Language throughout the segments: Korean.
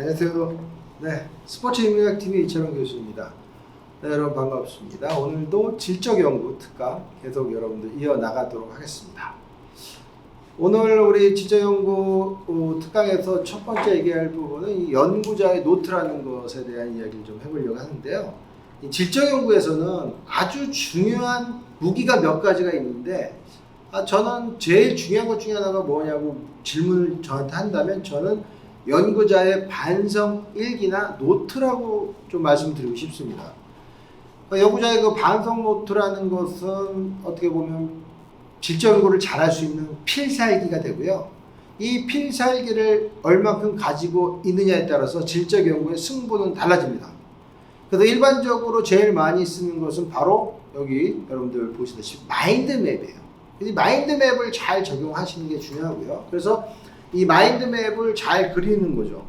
안녕하세요. 네, 스포츠 인문학TV 이철원 교수입니다. 네, 여러분 반갑습니다. 오늘도 질적연구 특강 계속 여러분들 이어나가도록 하겠습니다. 오늘 우리 질적연구 특강에서 첫 번째 얘기할 부분은 이 연구자의 노트라는 것에 대한 이야기를 좀 해보려고 하는데요. 이 질적연구에서는 아주 중요한 무기가 몇 가지가 있는데 저는 제일 중요한 것 중에 하나가 뭐냐고 질문을 저한테 한다면 저는 연구자의 반성 일기나 노트라고 좀 말씀드리고 싶습니다. 연구자의 그 반성 노트라는 것은 어떻게 보면 질적 연구를 잘할 수 있는 필살기가 되고요. 이 필살기를 얼마큼 가지고 있느냐에 따라서 질적 연구의 승부는 달라집니다. 그래서 일반적으로 제일 많이 쓰는 것은 바로 여기 여러분들 보시다시피 마인드맵이에요. 이 마인드맵을 잘 적용하시는 게 중요하고요. 그래서 이 마인드맵을 잘 그리는 거죠.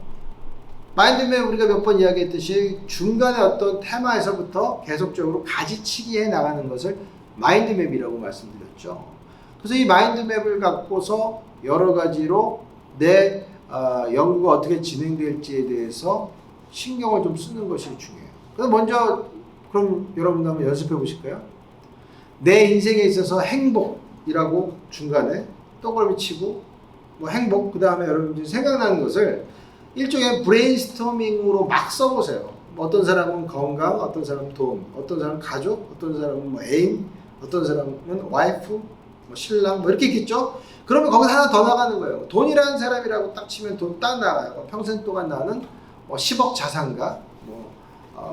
마인드맵 우리가 몇 번 이야기했듯이 중간에 어떤 테마에서부터 계속적으로 가지치기 해 나가는 것을 마인드맵이라고 말씀드렸죠. 그래서 이 마인드맵을 갖고서 여러 가지로 내 연구가 어떻게 진행될지에 대해서 신경을 좀 쓰는 것이 중요해요. 그래서 먼저 그럼 여러분들 한번 연습해 보실까요? 내 인생에 있어서 행복이라고 중간에 동그라미 치고 뭐 행복, 그 다음에 여러분들이 생각나는 것을 일종의 브레인스토밍으로 막 써보세요. 어떤 사람은 건강, 어떤 사람은 돈, 어떤 사람은 가족, 어떤 사람은 뭐 애인, 어떤 사람은 와이프, 뭐 신랑, 뭐 이렇게 있겠죠? 그러면 거기서 하나 더 나가는 거예요. 돈이라는 사람이라고 딱 치면 돈 딱 나가요. 평생 동안 나는 뭐 10억 자산가,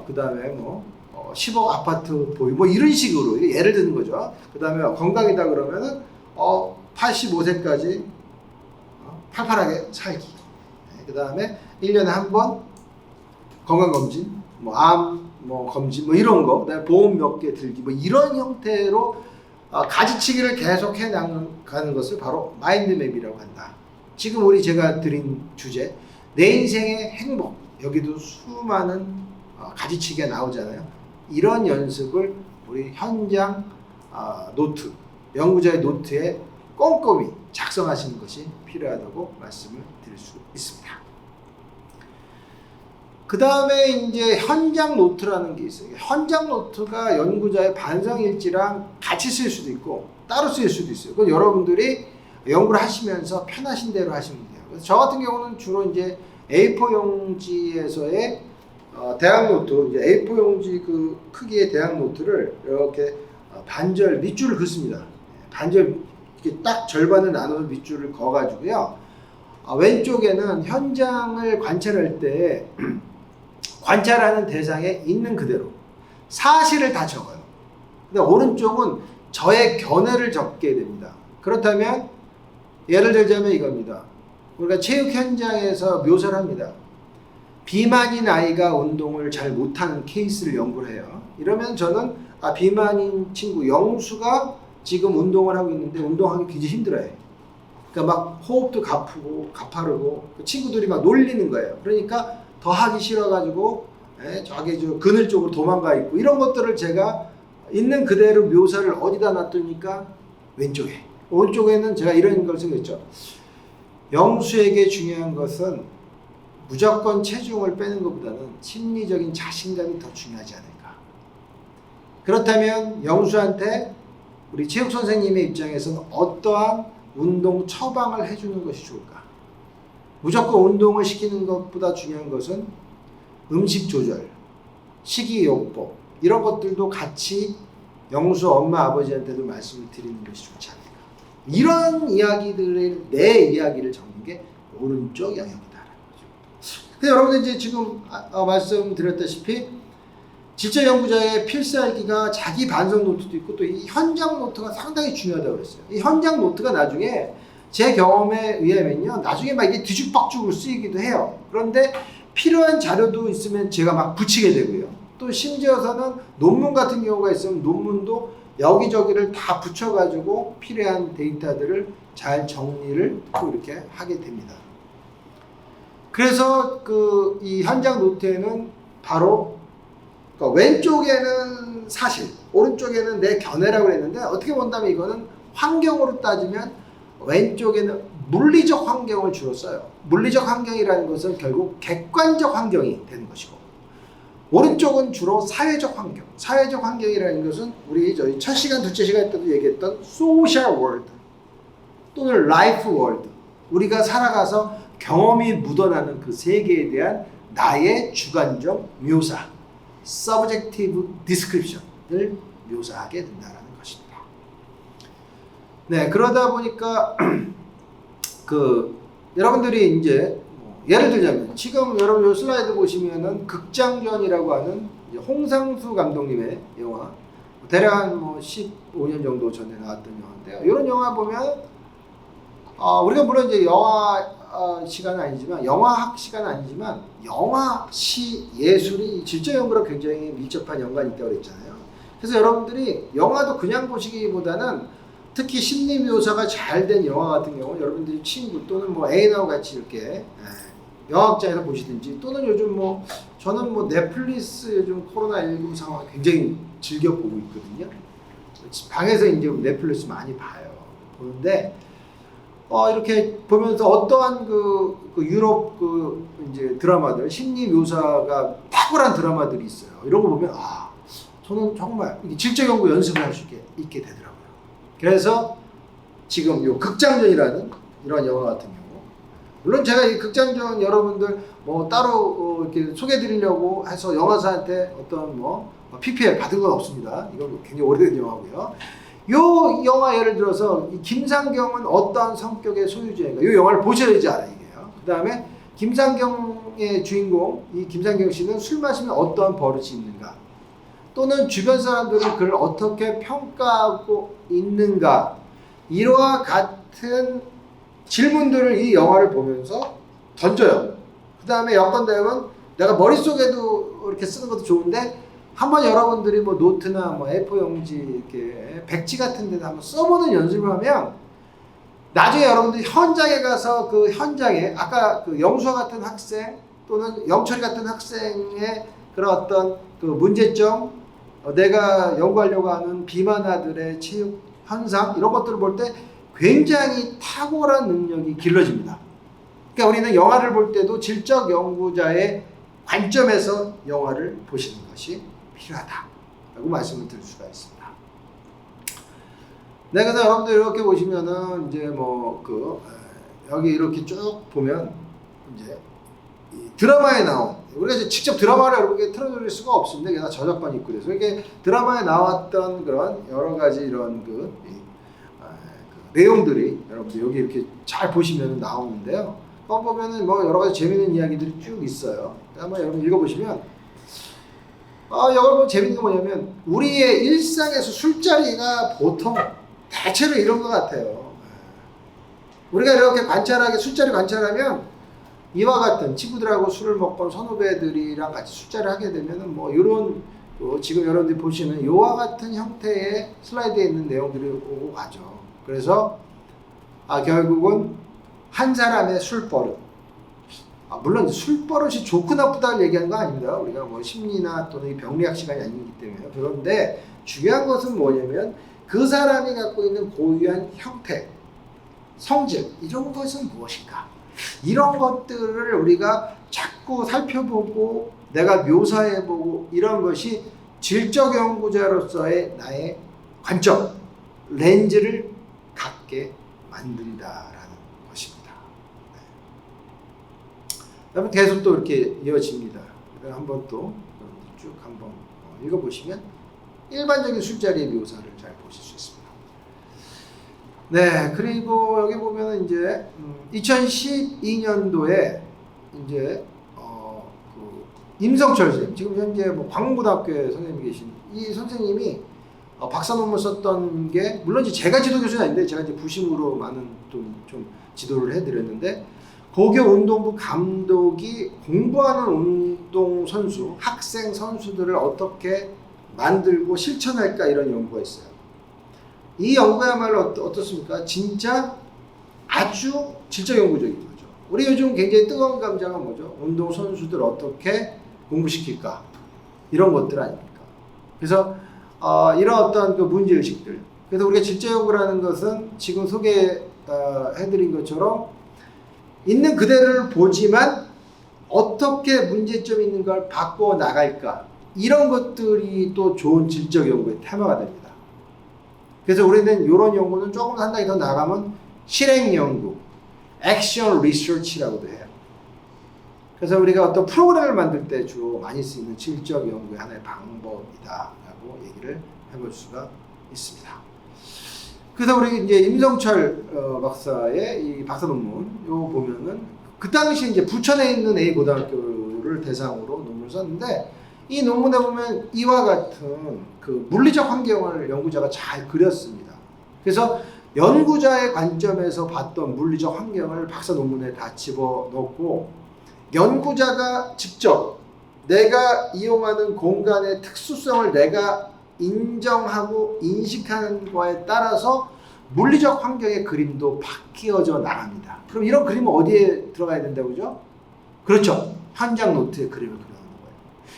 그 다음에 뭐 10억 아파트 보유, 뭐 이런 식으로 예를 드는 거죠. 그 다음에 건강이다 그러면은 85세까지 팔팔하게 살기. 그 다음에 1년에 한 번 건강검진, 뭐 암, 뭐 검진, 뭐 이런 거, 그다음에 보험 몇 개 들기, 뭐 이런 형태로 가지치기를 계속 해 나가는 것을 바로 마인드맵이라고 한다. 지금 우리 제가 드린 주제, 내 인생의 행복, 여기도 수많은 가지치기가 나오잖아요. 이런 연습을 우리 현장 노트, 연구자의 노트에 꼼꼼히 작성하시는 것이 필요하다고 말씀을 드릴 수 있습니다. 그 다음에 이제 현장 노트라는 게 있어요. 현장 노트가 연구자의 반성일지랑 같이 쓸 수도 있고 따로 쓸 수도 있어요. 그건 여러분들이 연구를 하시면서 편하신 대로 하시면 돼요. 그래서 저 같은 경우는 주로 이제 A4 용지에서의 대학 노트, 이제 A4 용지 그 크기의 대학 노트를 이렇게 반절 밑줄을 긋습니다. 반절 이렇게 딱 절반을 나눠서 밑줄을 그어가지고요. 왼쪽에는 현장을 관찰할 때 관찰하는 대상에 있는 그대로 사실을 다 적어요. 근데 오른쪽은 저의 견해를 적게 됩니다. 그렇다면 예를 들자면 이겁니다. 우리가 체육 현장에서 묘사를 합니다. 비만인 아이가 운동을 잘 못하는 케이스를 연구를 해요. 이러면 저는 비만인 친구 영수가 지금 운동을 하고 있는데 운동하기 굉장히 힘들어요. 그러니까 막 호흡도 가파르고 그 친구들이 막 놀리는 거예요. 그러니까 더 하기 싫어가지고 저기 저 그늘 쪽으로 도망가 있고 이런 것들을 제가 있는 그대로 묘사를 어디다 놨더니까 왼쪽에. 오른쪽에는 제가 이런 걸 생각했죠. 영수에게 중요한 것은 무조건 체중을 빼는 것보다는 심리적인 자신감이 더 중요하지 않을까. 그렇다면 영수한테 우리 체육 선생님의 입장에서는 어떠한 운동 처방을 해주는 것이 좋을까? 무조건 운동을 시키는 것보다 중요한 것은 음식 조절, 식이요법 이런 것들도 같이 영수 엄마 아버지한테도 말씀을 드리는 것이 좋지 않을까? 이런 이야기들의 내 이야기를 적는 게 오른쪽 영역이다라는 거죠. 근데 여러분들 이제 지금 말씀드렸다시피 질적 연구자의 필살기가 자기 반성 노트도 있고 또 이 현장 노트가 상당히 중요하다고 그랬어요. 이 현장 노트가 나중에 제 경험에 의하면요, 나중에 막 이게 뒤죽박죽으로 쓰이기도 해요. 그런데 필요한 자료도 있으면 제가 막 붙이게 되고요. 또 심지어서는 논문 같은 경우가 있으면 논문도 여기저기를 다 붙여가지고 필요한 데이터들을 잘 정리를 또 이렇게 하게 됩니다. 그래서 이 현장 노트에는 바로 왼쪽에는 사실, 오른쪽에는 내 견해라고 했는데 어떻게 본다면 이거는 환경으로 따지면 왼쪽에는 물리적 환경을 주로 써요. 물리적 환경이라는 것은 결국 객관적 환경이 되는 것이고, 오른쪽은 주로 사회적 환경. 사회적 환경이라는 것은 우리 저희 첫 시간, 둘째 시간 때도 얘기했던 소셜 월드 또는 라이프 월드, 우리가 살아가서 경험이 묻어나는 그 세계에 대한 나의 주관적 묘사, subjective description을 묘사하게 된다는 것입니다. 네, 그러다 보니까 여러분들이 이제 예를 들자면 지금 여러분 이 슬라이드 보시면은 극장전이라고 하는 홍상수 감독님의 영화, 대략 한 15년 정도 전에 나왔던 영화인데요. 이런 영화 보면 우리가 물론 이제 영화 시간은 아니지만, 영화학 시간은 아니지만, 영화시 예술이 질적 연구랑 굉장히 밀접한 연관이 있다고 그랬잖아요. 그래서 여러분들이 영화도 그냥 보시기보다는 특히 심리 묘사가 잘 된 영화 같은 경우는 여러분들이 친구 또는 애인하고 같이 이렇게 영화극장에서 보시든지, 또는 요즘 저는 넷플릭스 요즘 코로나19 상황 굉장히 즐겨 보고 있거든요. 방에서 이제 넷플릭스 많이 봐요. 보는데 이렇게 보면서 어떠한 유럽 이제 드라마들, 심리 묘사가 탁월한 드라마들이 있어요. 이런 거 보면 저는 정말 질적 연구 연습을 할 수 있게 되더라고요. 그래서 지금 요 극장전이라는 이런 영화 같은 경우, 물론 제가 이 극장전 여러분들 따로 이렇게 소개해드리려고 해서 영화사한테 어떤 PPL 받은 건 없습니다. 이건 굉장히 오래된 영화고요. 요 영화 예를 들어서 이 김상경은 어떤 성격의 소유자인가, 이 영화를 보셔야지 알아요. 그 다음에 김상경의 주인공 이 김상경 씨는 술 마시면 어떠한 버릇이 있는가, 또는 주변 사람들은 그를 어떻게 평가하고 있는가, 이와 같은 질문들을 이 영화를 보면서 던져요. 그 다음에 여건되면 내가 머릿속에도 이렇게 쓰는 것도 좋은데, 한번 여러분들이 노트나 A4 용지, 이렇게 백지 같은 데다 한번 써보는 연습을 하면, 나중에 여러분들이 현장에 가서 그 현장에 아까 영수와 같은 학생 또는 영철이 같은 학생의 그런 어떤 문제점, 내가 연구하려고 하는 비만아들의 체육 현상, 이런 것들을 볼 때 굉장히 탁월한 능력이 길러집니다. 그러니까 우리는 영화를 볼 때도 질적 연구자의 관점에서 영화를 보시는 것이 필요하다라고 말씀을 드릴 수가 있습니다. 네, 그래서 여러분들 이렇게 보시면은 이제 여기 이렇게 쭉 보면 이제 드라마에 나온, 우리가 이제 직접 드라마를 여러분께 틀어드릴 수가 없습니다. 게다가 저작권이 있고 그래서 이게 드라마에 나왔던 그런 여러 가지 이런 내용들이 여러분들 여기 이렇게 잘 보시면 나오는데요. 보면은 여러 가지 재미있는 이야기들이 쭉 있어요. 한번 여러분 읽어보시면, 여러분 재밌는 게 뭐냐면, 우리의 일상에서 술자리가 보통 대체로 이런 것 같아요. 우리가 이렇게 술자리 관찰하면 이와 같은 친구들하고 술을 먹건 선후배들이랑 같이 술자리를 하게 되면은 이런 지금 여러분들이 보시는 이와 같은 형태의 슬라이드에 있는 내용들이 오고 가죠. 그래서 결국은 한 사람의 술버릇, 물론 술버릇이 좋고 나쁘다를 얘기하는 거 아닙니다. 우리가 심리나 또는 병리학 시간이 아니기 때문에. 그런데 중요한 것은 뭐냐면 그 사람이 갖고 있는 고유한 형태, 성질, 이런 것은 무엇인가, 이런 것들을 우리가 자꾸 살펴보고 내가 묘사해보고, 이런 것이 질적 연구자로서의 나의 관점, 렌즈를 갖게 만든다라는 것입니다. 네. 계속 또 이렇게 이어집니다. 한번 또 쭉 한번 읽어보시면 일반적인 술자리의 묘사를 잘 보실 수 있습니다. 네, 그리고 여기 보면은 이제 2012년도에 이제 임성철 선생님, 지금 현재 광운고등학교에 선생님이 계신 이 선생님이 박사 논문 썼던 게, 물론 이제 제가 지도 교수는 아닌데 제가 이제 부심으로 많은 좀 지도를 해드렸는데, 고교운동부 감독이 공부하는 운동선수, 학생 선수들을 어떻게 만들고 실천할까, 이런 연구가 있어요. 이 연구야말로 어떻습니까? 진짜 아주 질적 연구적인 거죠. 우리 요즘 굉장히 뜨거운 감자가 뭐죠? 운동선수들 어떻게 공부시킬까, 이런 것들 아닙니까? 그래서 이런 어떤 문제의식들, 그래서 우리가 질적 연구라는 것은 지금 소개해드린 것처럼 있는 그대로를 보지만 어떻게 문제점이 있는 걸 바꿔 나갈까, 이런 것들이 또 좋은 질적 연구의 테마가 됩니다. 그래서 우리는 이런 연구는 조금 상당히 더 나가면 실행 연구, 액션 리서치라고도 해요. 그래서 우리가 어떤 프로그램을 만들 때 주로 많이 쓰이는 질적 연구의 하나의 방법이다라고 얘기를 해볼 수가 있습니다. 그래서 우리 이제 임성철 박사의 이 박사 논문 요 보면은 그 당시 이제 부천에 있는 A 고등학교를 대상으로 논문을 썼는데, 이 논문에 보면 이와 같은 그 물리적 환경을 연구자가 잘 그렸습니다. 그래서 연구자의 관점에서 봤던 물리적 환경을 박사 논문에 다 집어넣고, 연구자가 직접 내가 이용하는 공간의 특수성을 내가 인정하고 인식하는 거에 따라서 물리적 환경의 그림도 바뀌어져 나갑니다. 그럼 이런 그림은 어디에 들어가야 된다고죠? 그렇죠. 현장 노트에 그림을 그려놓는 거예요.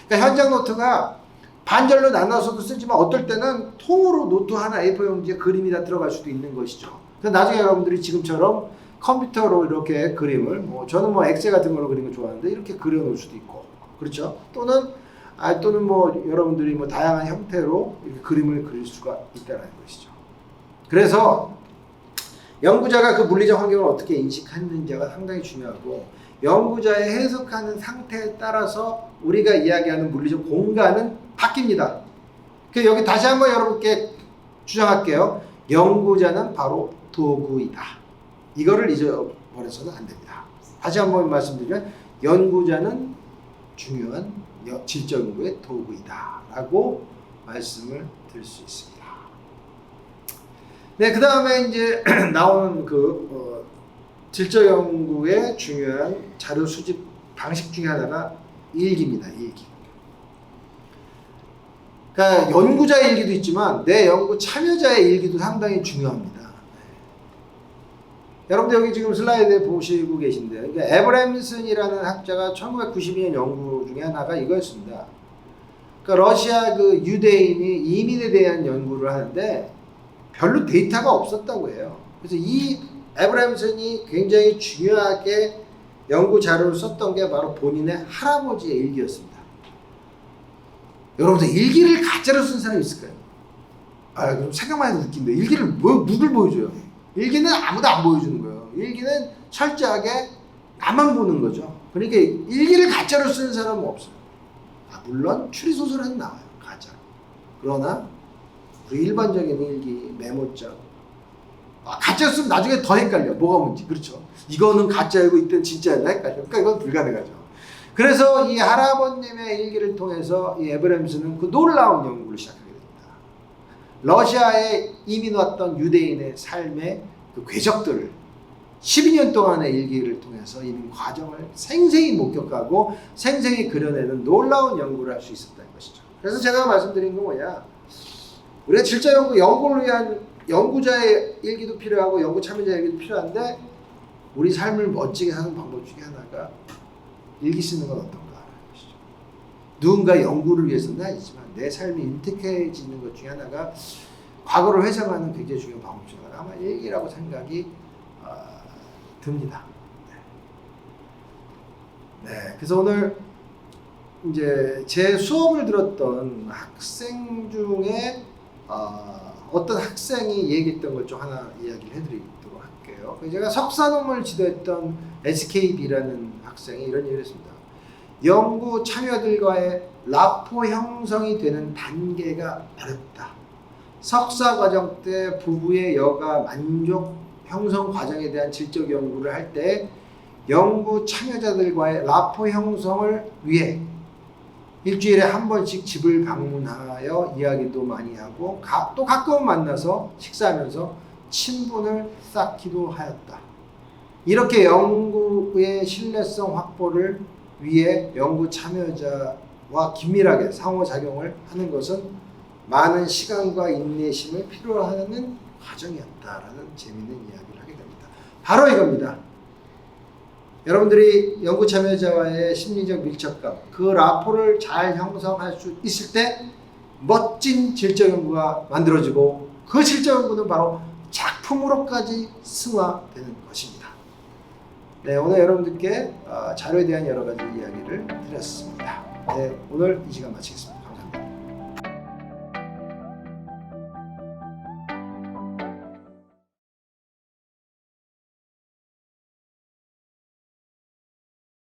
그러니까 현장 노트가 반절로 나눠서도 쓰지만 어떨 때는 통으로 노트 하나 A4 용지에 그림이 다 들어갈 수도 있는 것이죠. 그래서 나중에 여러분들이 지금처럼 컴퓨터로 이렇게 그림을, 저는 엑셀 같은 걸로 그리는 거 좋아하는데 이렇게 그려놓을 수도 있고, 그렇죠. 또는 여러분들이 다양한 형태로 이렇게 그림을 그릴 수가 있다는 것이죠. 그래서 연구자가 그 물리적 환경을 어떻게 인식하는지가 상당히 중요하고, 연구자의 해석하는 상태에 따라서 우리가 이야기하는 물리적 공간은 바뀝니다. 여기 다시 한번 여러분께 주장할게요. 연구자는 바로 도구이다. 이거를 잊어버려서는 안 됩니다. 다시 한번 말씀드리면 연구자는 중요한 질적 연구의 도구이다 라고 말씀을 드릴 수 있습니다. 네, 그 다음에 이제 나오는 질적 연구의 중요한 자료 수집 방식 중에 하나가 일기입니다. 일기. 그러니까 연구자의 일기도 있지만 내 연구 참여자의 일기도 상당히 중요합니다. 네. 여러분들 여기 지금 슬라이드에 보시고 계신데, 그러니까 에브램슨이라는 학자가 1992년 연구 중에 하나가 이거였습니다. 그러니까 러시아 유대인이 이민에 대한 연구를 하는데 별로 데이터가 없었다고 해요. 그래서 이 에브램슨이 굉장히 중요하게 연구 자료를 썼던 게 바로 본인의 할아버지의 일기였습니다. 여러분들 일기를 가짜로 쓴 사람이 있을까요? 그럼 생각만 해도 웃긴데, 일기를 누굴 보여줘요? 일기는 아무도 안 보여주는 거예요. 일기는 철저하게 나만 보는 거죠. 그러니까 일기를 가짜로 쓰는 사람은 없어요. 물론 추리소설에는 나와요, 가짜. 그러나 우리 일반적인 일기, 메모장, 가짜 쓰면 나중에 더 헷갈려. 뭐가 뭔지. 그렇죠. 이거는 가짜이고 이때는 진짜였나 헷갈려. 그러니까 이건 불가능하죠. 그래서 이 할아버님의 일기를 통해서 이 에브램슨은 그 놀라운 연구를 시작하게 됩니다. 러시아에 이민 왔던 유대인의 삶의 그 궤적들을 12년 동안의 일기를 통해서 이민 과정을 생생히 목격하고 생생히 그려내는 놀라운 연구를 할 수 있었다는 것이죠. 그래서 제가 말씀드린 건 뭐냐, 우리가 질적 연구를 위한 연구자의 일기도 필요하고 연구 참여자의 일기도 필요한데, 우리 삶을 멋지게 사는 방법 중에 하나가 일기 쓰는 건 어떤가 하는 것이죠. 누군가 연구를 위해서는 아니지만 내 삶이 윤택해지는 것 중에 하나가 과거를 회상하는 굉장히 중요한 방법 중에 하나가 아마 일기라고 생각이 듭니다. 네, 그래서 오늘 이제 제 수업을 들었던 학생 중에 어떤 학생이 얘기했던 것 좀 하나 이야기를 해드리도록 할게요. 제가 석사 논문을 지도했던 SKB라는 학생이 이런 얘기를 했습니다. 연구 참여들과의 라포 형성이 되는 단계가 어렵다. 석사 과정 때 부부의 여가 만족 형성 과정에 대한 질적 연구를 할 때 연구 참여자들과의 라포 형성을 위해 일주일에 한 번씩 집을 방문하여 이야기도 많이 하고 또 가끔 만나서 식사하면서 친분을 쌓기도 하였다. 이렇게 연구의 신뢰성 확보를 위해 연구 참여자와 긴밀하게 상호작용을 하는 것은 많은 시간과 인내심을 필요로 하는 과정이었다라는 재미있는 이야기를 하게 됩니다. 바로 이겁니다. 여러분들이 연구 참여자와의 심리적 밀착감, 그 라포를 잘 형성할 수 있을 때 멋진 질적 연구가 만들어지고 그 질적 연구는 바로 작품으로까지 승화되는 것입니다. 네, 오늘 여러분들께 자료에 대한 여러 가지 이야기를 드렸습니다. 네, 오늘 이 시간 마치겠습니다.